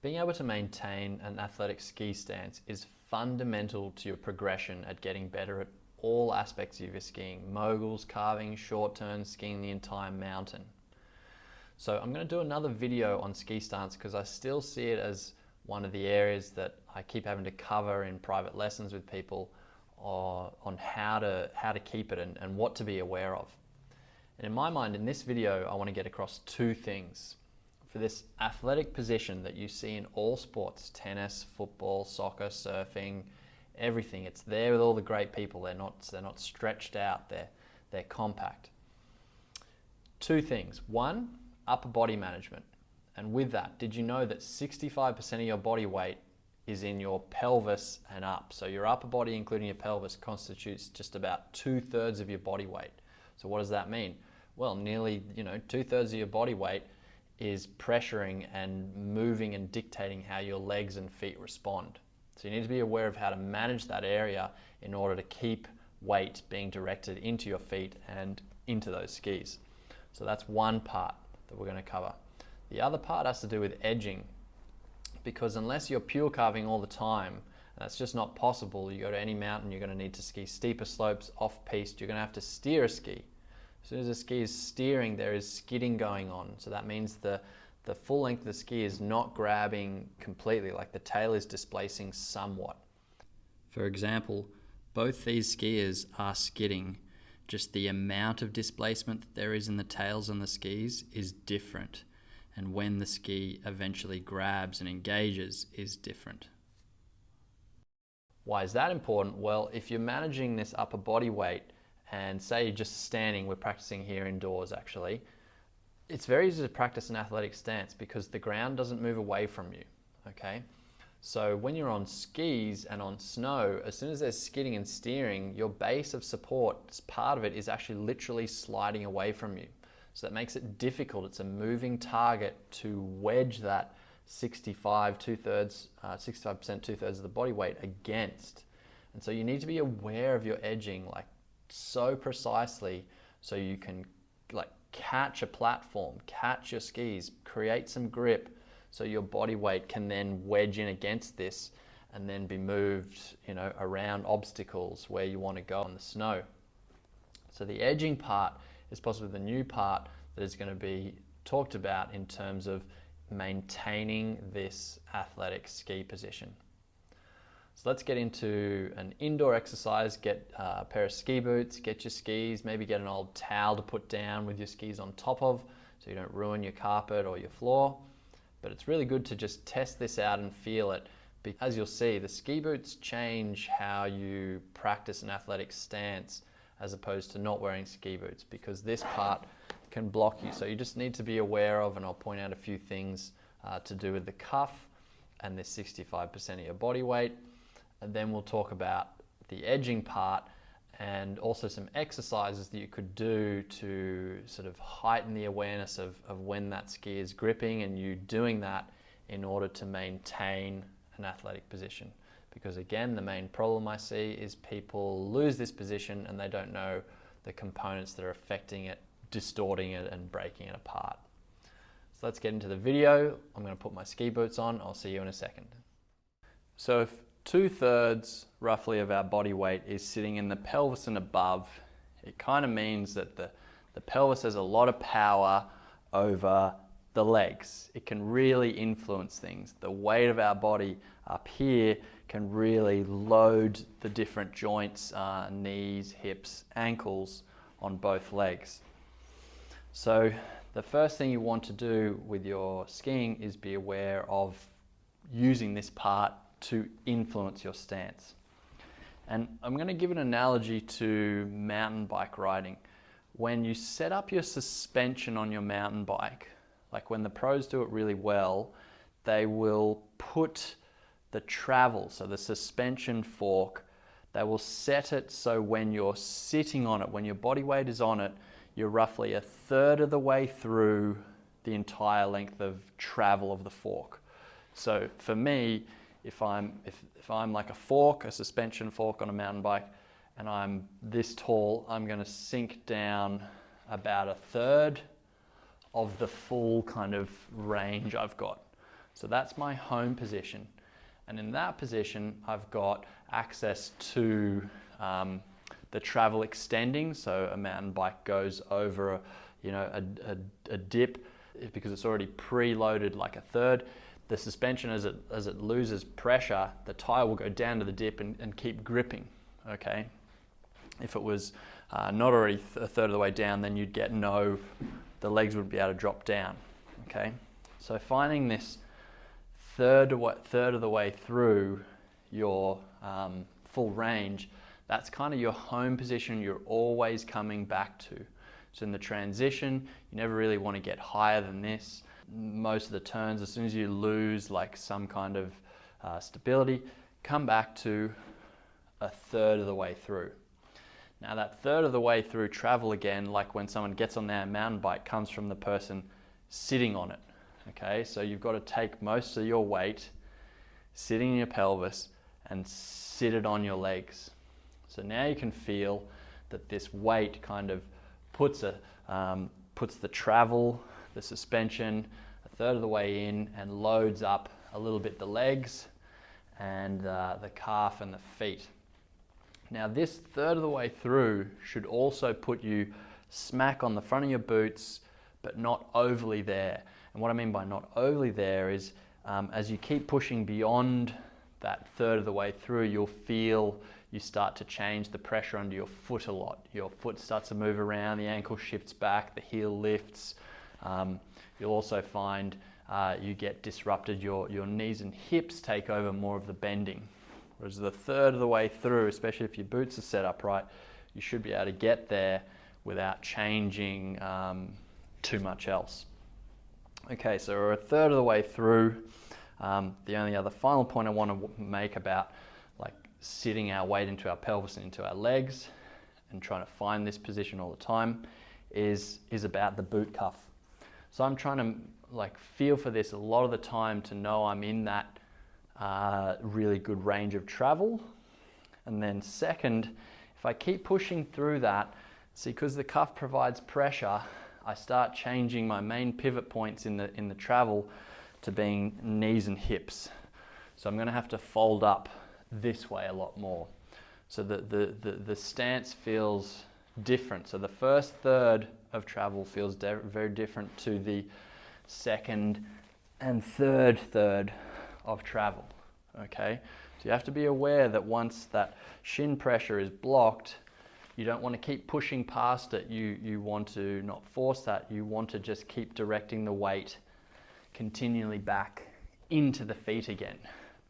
Being able to maintain an athletic ski stance is fundamental to your progression at getting better at all aspects of your skiing: moguls, carving, short turns, skiing the entire mountain. So I'm going to do another video on ski stance because I still see it as one of the areas that I keep having to cover in private lessons with people on how to keep it and what to be aware of. And in my mind, in this video, I want to get across two things. For this athletic position that you see in all sports, tennis, football, soccer, surfing, everything, it's there with all the great people. They're not stretched out, they're compact. Two things. One, upper body management. And with that, did you know that 65% of your body weight is in your pelvis and up? So your upper body, including your pelvis, constitutes just about 2/3 of your body weight. So what does that mean? Well, nearly 2/3 of your body weight is pressuring and moving and dictating how your legs and feet respond. So you need to be aware of how to manage that area in order to keep weight being directed into your feet and into those skis. So that's one part that we're going to cover. The other part has to do with edging, because unless you're pure carving all the time, that's just not possible. You go to any mountain, you're going to need to ski steeper slopes, off-piste, you're going to have to steer a ski. As soon as the ski is steering, there is skidding going on. So that means the full length of the ski is not grabbing completely, like the tail is displacing somewhat. For example, both these skiers are skidding, just the amount of displacement that there is in the tails on the skis is different. And when the ski eventually grabs and engages is different. Why is that important? Well, if you're managing this upper body weight, and say you're just standing, we're practicing here indoors actually, it's very easy to practice an athletic stance because the ground doesn't move away from you, okay? So when you're on skis and on snow, as soon as there's skidding and steering, your base of support, part of it is actually literally sliding away from you. So that makes it difficult. It's a moving target to wedge that 65%, 2/3 of the body weight against. And so you need to be aware of your edging, like so precisely, so you can like catch a platform, catch your skis, create some grip, so your body weight can then wedge in against this and then be moved, around obstacles where you want to go on the snow. So the edging part is possibly the new part that is going to be talked about in terms of maintaining this athletic ski position. So let's get into an indoor exercise. Get a pair of ski boots, get your skis, maybe get an old towel to put down with your skis on top of so you don't ruin your carpet or your floor. But it's really good to just test this out and feel it. As you'll see, the ski boots change how you practice an athletic stance as opposed to not wearing ski boots, because this part can block you. So you just need to be aware of, and I'll point out a few things to do with the cuff and this 65% of your body weight. And then we'll talk about the edging part and also some exercises that you could do to sort of heighten the awareness of when that ski is gripping and you doing that in order to maintain an athletic position. Because again, the main problem I see is people lose this position and they don't know the components that are affecting it, distorting it and breaking it apart. So let's get into the video. I'm going to put my ski boots on. I'll see you in a second. So if 2/3 roughly of our body weight is sitting in the pelvis and above, it kind of means that the pelvis has a lot of power over the legs. It can really influence things. The weight of our body up here can really load the different joints, knees, hips, ankles on both legs. So the first thing you want to do with your skiing is be aware of using this part to influence your stance. And I'm going to give an analogy to mountain bike riding. When you set up your suspension on your mountain bike, like when the pros do it really well, they will put the travel, so the suspension fork, they will set it so when you're sitting on it, when your body weight is on it, you're roughly 1/3 of the way through the entire length of travel of the fork. So for me, if I'm like a fork, a suspension fork on a mountain bike, and I'm this tall, I'm going to sink down about 1/3 of the full kind of range I've got. So that's my home position. And in that position, I've got access to the travel extending. So a mountain bike goes over a dip because it's already preloaded like a third. The suspension, as it loses pressure, the tire will go down to the dip and keep gripping, okay? If it was not already a third of the way down, then you'd get the legs wouldn't be able to drop down, okay? So finding this third of the way through your full range, that's kind of your home position you're always coming back to. So in the transition, you never really want to get higher than this. Most of the turns, as soon as you lose like some kind of stability, come back to a third of the way through. Now that third of the way through travel, again, like when someone gets on their mountain bike, comes from the person sitting on it. Okay, so you've got to take most of your weight sitting in your pelvis and sit it on your legs. So now you can feel that this weight kind of puts the travel, the suspension, a third of the way in and loads up a little bit the legs and the calf and the feet. Now this third of the way through should also put you smack on the front of your boots, but not overly there. And what I mean by not overly there is as you keep pushing beyond that third of the way through, you'll feel you start to change the pressure under your foot a lot. Your foot starts to move around, the ankle shifts back, the heel lifts. You'll also find you get disrupted, your knees and hips take over more of the bending. Whereas the third of the way through, especially if your boots are set up right, you should be able to get there without changing too much else. Okay, so we're a third of the way through. The only other final point I want to make about like sitting our weight into our pelvis and into our legs and trying to find this position all the time is about the boot cuff. So I'm trying to like feel for this a lot of the time to know I'm in that really good range of travel. And then second, if I keep pushing through that, see, because the cuff provides pressure, I start changing my main pivot points in the travel to being knees and hips. So I'm going to have to fold up this way a lot more. So the stance feels different. So the first third of travel feels very different to the second and third of travel. Okay, so you have to be aware that once that shin pressure is blocked, you don't want to keep pushing past it. You want to not force that. You want to just keep directing the weight continually back into the feet again,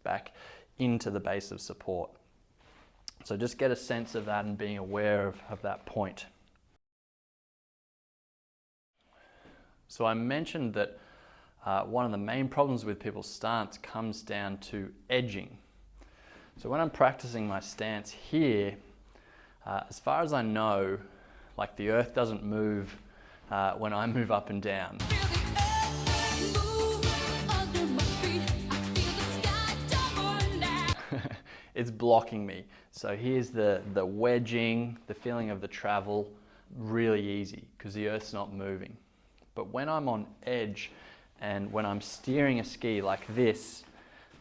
back into the base of support. So just get a sense of that and being aware of that point. So I mentioned that one of the main problems with people's stance comes down to edging. So when I'm practicing my stance here, as far as I know, like the earth doesn't move when I move up and down. It's blocking me. So here's the wedging, the feeling of the travel, really easy because the earth's not moving. But when I'm on edge and when I'm steering a ski like this,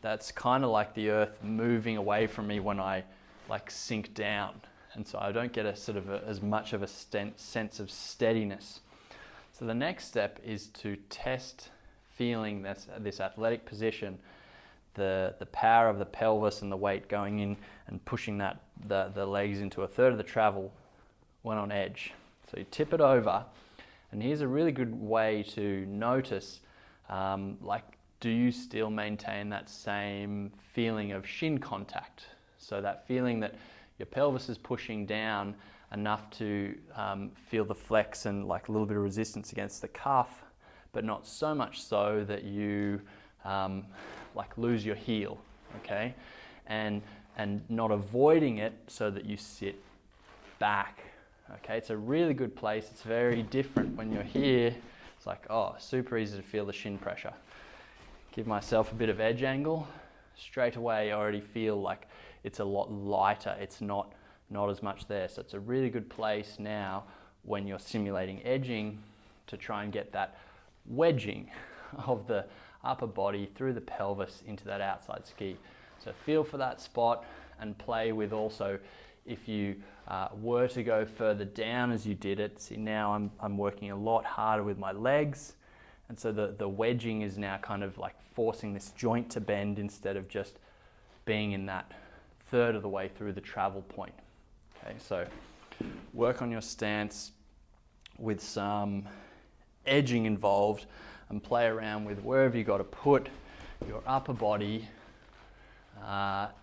that's kind of like the earth moving away from me when I like sink down. And so I don't get as much of a sense of steadiness. So the next step is to test feeling this athletic position, the power of the pelvis and the weight going in and pushing the legs into a third of the travel when on edge. So you tip it over, and here's a really good way to notice, do you still maintain that same feeling of shin contact? So that feeling that your pelvis is pushing down enough to feel the flex and like a little bit of resistance against the cuff, but not so much so that you like lose your heel, okay? And not avoiding it so that you sit back, okay? It's a really good place. It's very different when you're here. It's like, oh, super easy to feel the shin pressure. Give myself a bit of edge angle. Straight away, I already feel like it's a lot lighter. It's not as much there. So it's a really good place now when you're simulating edging to try and get that wedging of the upper body through the pelvis into that outside ski. So feel for that spot and play with also if you were to go further down as you did it. See, now I'm working a lot harder with my legs, and so the wedging is now kind of like forcing this joint to bend instead of just being in that third of the way through the travel point. Okay, so work on your stance with some edging involved and play around with wherever you got to put your upper body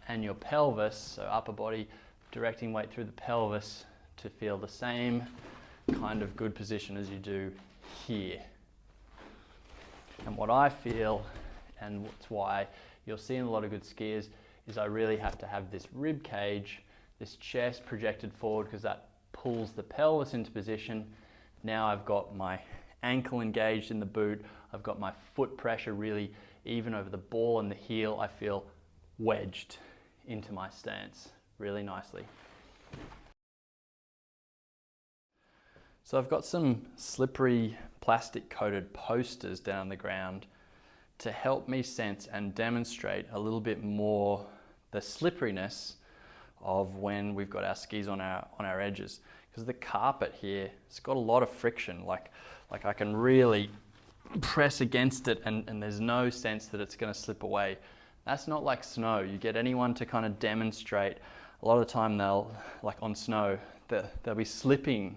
and your pelvis. So upper body directing weight through the pelvis to feel the same kind of good position as you do here. And what I feel, and that's why you'll see in a lot of good skiers, is I really have to have this rib cage, this chest projected forward, because that pulls the pelvis into position. Now I've got my ankle engaged in the boot, I've got my foot pressure really even over the ball and the heel. I feel wedged into my stance really nicely. So I've got some slippery plastic coated posters down the ground to help me sense and demonstrate a little bit more the slipperiness of when we've got our skis on our edges, because the carpet here, it's got a lot of friction. Like I can really press against it and there's no sense that it's going to slip away. That's not like snow. You get anyone to kind of demonstrate, a lot of the time they'll, like on snow, they'll be slipping,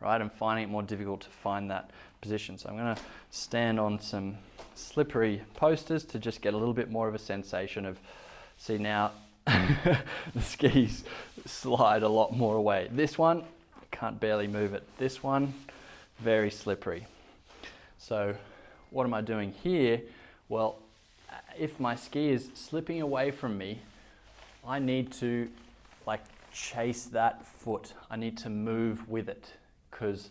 right, and finding it more difficult to find that position. So I'm going to stand on some slippery posters to just get a little bit more of a sensation of, see now, the skis slide a lot more away. This one, can't barely move it. This one, very slippery. So what am I doing here? Well, if my ski is slipping away from me, I need to like chase that foot. I need to move with it, because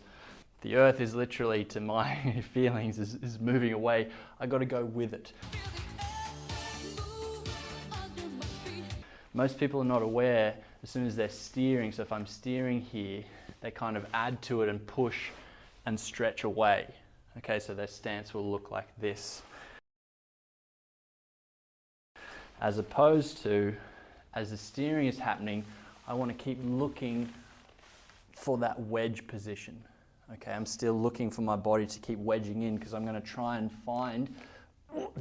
the earth is literally, to my feelings, is moving away. I got to go with it. Most people are not aware as soon as they're steering. So if I'm steering here, they kind of add to it and push and stretch away. Okay, so their stance will look like this. As opposed to, as the steering is happening, I want to keep looking for that wedge position. Okay, I'm still looking for my body to keep wedging in, because I'm going to try and find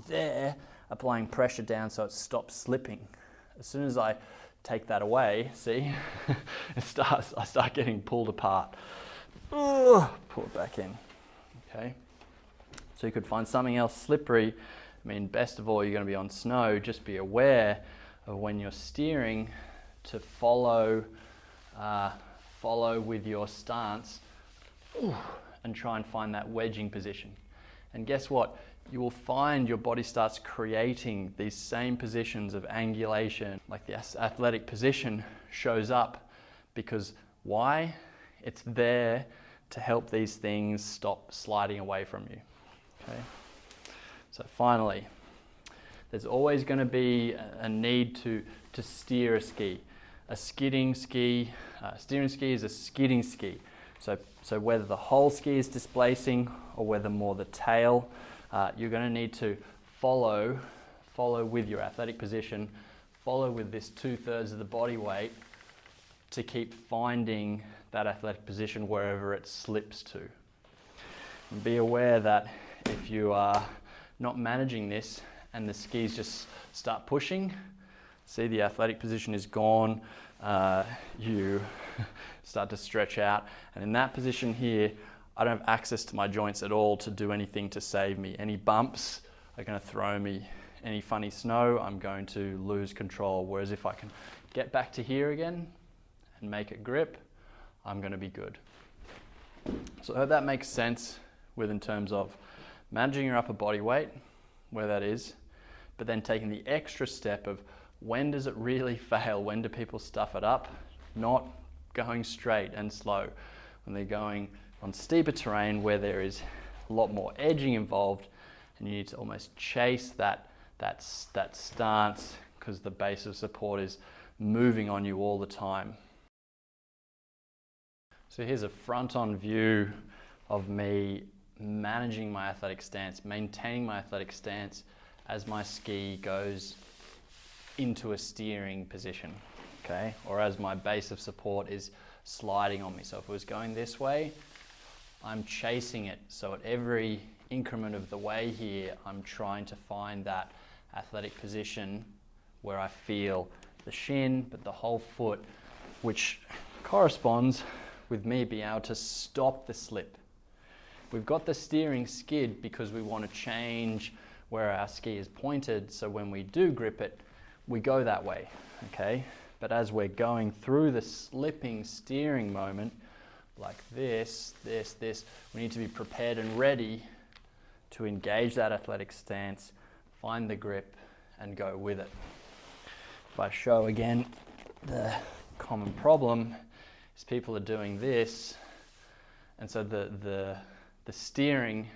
there, applying pressure down so it stops slipping. As soon as I take that away, see, I start getting pulled apart. Pull it back in. Okay, so you could find something else slippery. I mean, best of all, you're going to be on snow. Just be aware of when you're steering to follow with your stance and try and find that wedging position. And guess what? You will find your body starts creating these same positions of angulation, like the athletic position shows up, because why? It's there to help these things stop sliding away from you. Okay. So finally, there's always going to be a need to steer a ski. A skidding ski, steering ski is a skidding ski. So whether the whole ski is displacing or whether more the tail, you're going to need to follow with your athletic position, follow with this 2/3 of the body weight to keep finding that athletic position wherever it slips to. And be aware that if you are not managing this and the skis just start pushing, see the athletic position is gone, you start to stretch out, and in that position here, I don't have access to my joints at all to do anything to save me. Any bumps are going to throw me. Any funny snow, I'm going to lose control. Whereas if I can get back to here again and make it grip, I'm going to be good. So I hope that makes sense in terms of managing your upper body weight, where that is, but then taking the extra step of when does it really fail? When do people stuff it up? Not going straight and slow. When they're going on steeper terrain where there is a lot more edging involved, and you need to almost chase that stance because the base of support is moving on you all the time. So here's a front-on view of me managing my athletic stance, maintaining my athletic stance as my ski goes into a steering position, okay? Or as my base of support is sliding on me. So if it was going this way, I'm chasing it. So at every increment of the way here, I'm trying to find that athletic position where I feel the shin, but the whole foot, which corresponds with me being able to stop the slip. We've got the steering skid because we want to change where our ski is pointed, so when we do grip it, we go that way, okay? But as we're going through the slipping steering moment, like this, we need to be prepared and ready to engage that athletic stance, find the grip, and go with it. If I show again, the common problem is people are doing this, and so the steering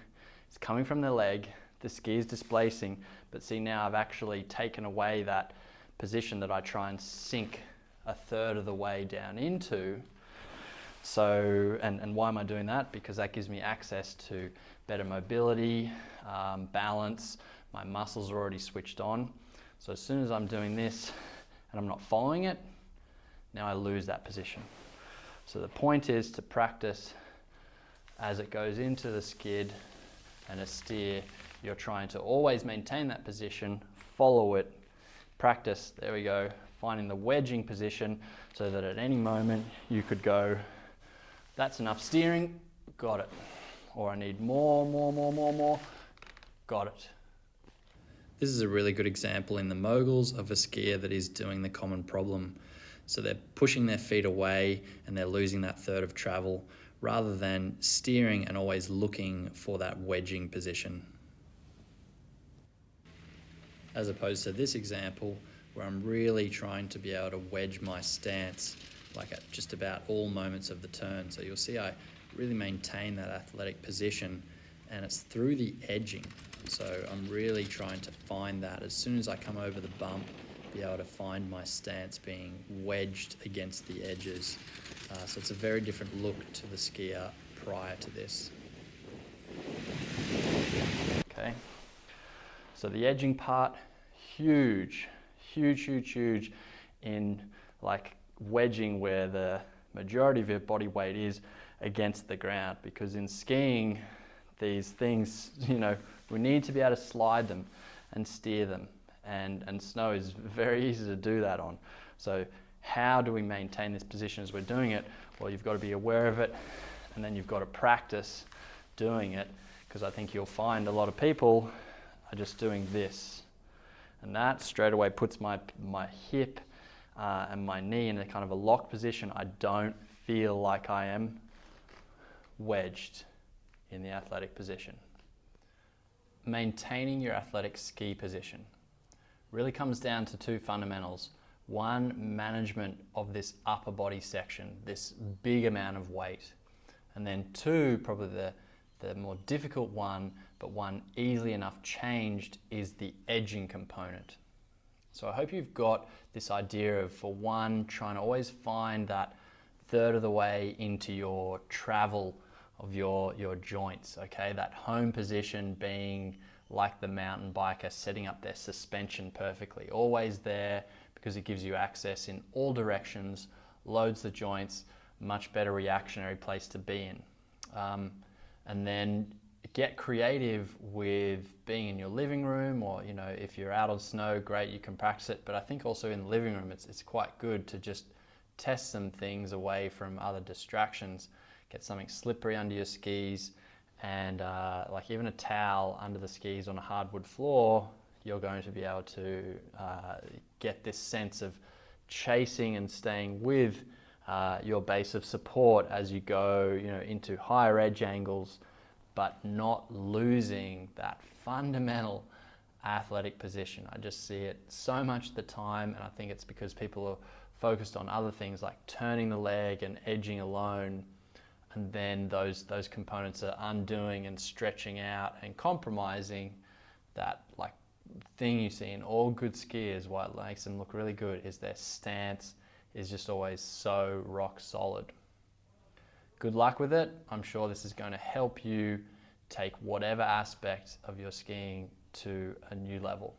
is coming from the leg, the ski is displacing, but see now I've actually taken away that position that I try and sink a third of the way down into. So, and why am I doing that? Because that gives me access to better mobility, balance, my muscles are already switched on. So as soon as I'm doing this and I'm not following it, now I lose that position. So the point is to practice as it goes into the skid and a steer, you're trying to always maintain that position, follow it, practice, there we go, finding the wedging position so that at any moment you could go, that's enough steering, got it. Or I need more, got it. This is a really good example in the moguls of a skier that is doing the common problem. So they're pushing their feet away and they're losing that third of travel rather than steering and always looking for that wedging position. As opposed to this example where I'm really trying to be able to wedge my stance like at just about all moments of the turn. So you'll see I really maintain that athletic position and it's through the edging. So I'm really trying to find that as soon as I come over the bump, be able to find my stance being wedged against the edges. So it's a very different look to the skier prior to this. Okay, so the edging part, huge in like wedging where the majority of your body weight is against the ground, because in skiing, these things, you know, we need to be able to slide them and steer them. And snow is very easy to do that on. So how do we maintain this position as we're doing it? Well, you've got to be aware of it, and then you've got to practice doing it, because I think you'll find a lot of people are just doing this. And that straight away puts my hip and my knee in a kind of a locked position. I don't feel like I am wedged in the athletic position. Maintaining your athletic ski position really comes down to two fundamentals. One, management of this upper body section, this big amount of weight. And then two, probably the more difficult one, but one easily enough changed, is the edging component. So I hope you've got this idea of, for one, trying to always find that third of the way into your travel of your joints, okay? That home position being like the mountain biker setting up their suspension perfectly, always there, because it gives you access in all directions, loads the joints, much better reactionary place to be in. And then get creative with being in your living room, or, you know, if you're out of snow, great, you can practice it. But I think also in the living room, it's quite good to just test some things away from other distractions. Get something slippery under your skis, and like even a towel under the skis on a hardwood floor, you're going to be able to get this sense of chasing and staying with your base of support as you go, you know, into higher edge angles, but not losing that fundamental athletic position. I just see it so much of the time, and I think it's because people are focused on other things like turning the leg and edging alone, and then those components are undoing and stretching out and compromising that like thing you see in all good skiers. What makes them look really good is their stance is just always so rock solid. Good luck with it. I'm sure this is going to help you take whatever aspect of your skiing to a new level.